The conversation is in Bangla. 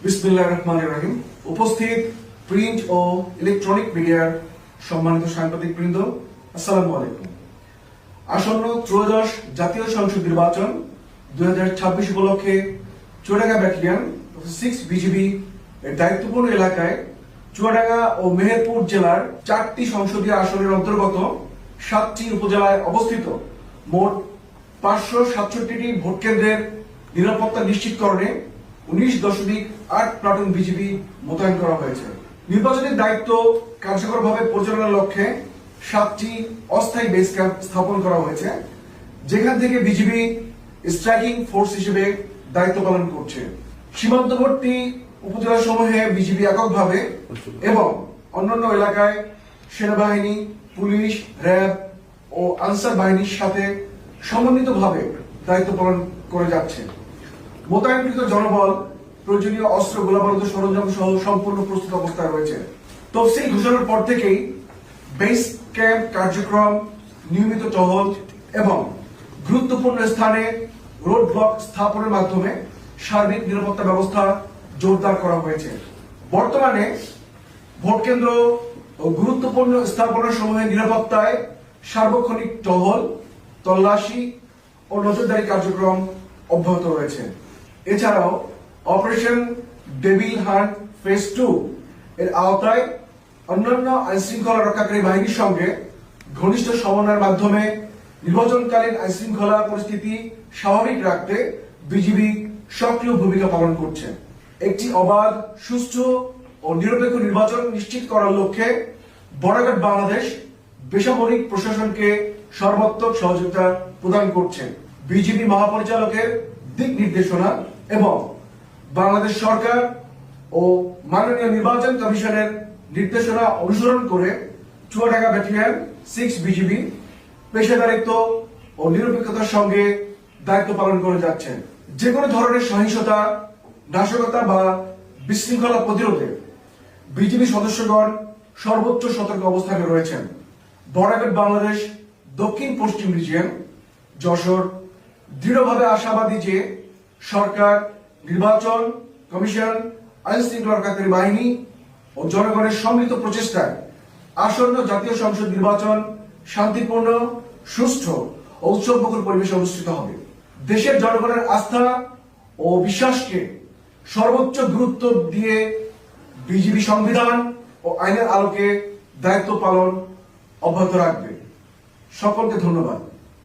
বিসমিল্লাহির রহমানির রহিম। উপস্থিত প্রিন্ট ও ইলেকট্রনিক মিডিয়ার সম্মানিত সাংবাদিক বৃন্দ, আসসালামু আলাইকুম। আসন্ন ত্রয়োদশ জাতীয় সংসদ নির্বাচন 2026 উপলক্ষে চুয়াডাঙ্গা ব্যাটালিয়ন 6 বিজিবি এর দায়িত্বপূর্ণ এলাকায় চুয়াডাঙ্গা ও মেহেরপুর জেলার 4টি সংসদীয় আসনের অন্তর্গত 7টি উপজেলায় অবস্থিত মোট 567টি ভোট কেন্দ্রের নিরাপত্তা নিশ্চিতকরণে 19.8 প্লাটুন বিজিবি মোতায়েন করা হয়েছে। নির্বাচনের দায়িত্ব কার্যকরভাবে পরিচালনার লক্ষ্যে 7টি অস্থায়ী বেস ক্যাম্প স্থাপন করা হয়েছে, যেখান থেকে বিজিবি স্ট্রাইকিং ফোর্স হিসেবে দায়িত্ব পালন করছে। সীমান্তবর্তী উপজেলা সমূহে বিজিবি এককভাবে এবং অন্যান্য এলাকায় সেনাবাহিনী, পুলিশ, র্যাব ও আনসার বাহিনীর সাথে সমন্বিতভাবে দায়িত্ব পালন করে যাচ্ছে। মোতায়েনকৃত জনবল প্রয়োজনীয় অস্ত্র, গোলাবারুদ সরঞ্জাম সহ সম্পূর্ণ প্রস্তুত অবস্থায় রয়েছে। তফসিল ঘোষণার পর থেকেই বেস ক্যাম্প কার্যক্রম, নিয়মিত টহল এবং গুরুত্বপূর্ণ স্থানে রোড ব্লক স্থাপনের মাধ্যমে সার্বিক নিরাপত্তা ব্যবস্থা জোরদার করা হয়েছে। বর্তমানে ভোট কেন্দ্র ও গুরুত্বপূর্ণ স্থাপনা সমূহের নিরাপত্তায় সার্বক্ষণিক টহল, তল্লাশি ও নজরদারি কার্যক্রম অব্যাহত রয়েছে। এছাড়াও অপারেশন ডেভিল হান্ট ফেজ 2 এর আওতায় অন্যান্য আইনশৃঙ্খলা রক্ষাকারী বাহিনীর সঙ্গে ঘনিষ্ঠ সমন্বয়ের মাধ্যমে নির্বাচনকালীন আইনশৃঙ্খলা পরিস্থিতি স্বাভাবিক রাখতে বিজিবি সক্রিয় ভূমিকা পালন করছে। একটি অবাধ, সুষ্ঠু ও নিরপেক্ষ নির্বাচন নিশ্চিত করার লক্ষ্যে বর্ডার বাংলাদেশ বেসামরিক প্রশাসনকে সর্বাত্মক সহযোগিতা প্রদান করছে। বিজিবি মহাপরিচালকের দিক নির্দেশনা এবং বাংলাদেশ সরকার ও মাননীয় নির্বাচন কমিশনের নির্দেশনা অনুসরণ করে চুয়াডাঙ্গা ব্যাটালিয়ন 6 বিজিবি পেশাদারিত্ব ও নিরপেক্ষতার সঙ্গে দায়িত্ব পালন করে যাচ্ছে। যে কোনো ধরনের সহিংসতা, নাশকতা বা বিশৃঙ্খলা প্রতিরোধে বিজিবি সদস্যগণ সর্বোচ্চ সতর্ক অবস্থানে রয়েছেন। বর্ডার বাংলাদেশ দক্ষিণ পশ্চিম রিজিয়ন যশোর দৃঢ়ভাবে আশাবাদী যে সরকার, নির্বাচন কমিশন, আইন শৃঙ্খলা রক্ষাকারী বাহিনী ও জনগণের সম্মিলিত প্রচেষ্টায় আসন্ন জাতীয় সংসদ নির্বাচন শান্তিপূর্ণ, সুষ্ঠু ও উৎসবমুখর পরিবেশে অনুষ্ঠিত হবে। দেশের জনগণের আস্থা ও বিশ্বাসকে সর্বোচ্চ গুরুত্ব দিয়ে বিজিবি সংবিধান ও আইনের আলোকে দায়িত্ব পালন অব্যাহত রাখবে। সকলকে ধন্যবাদ।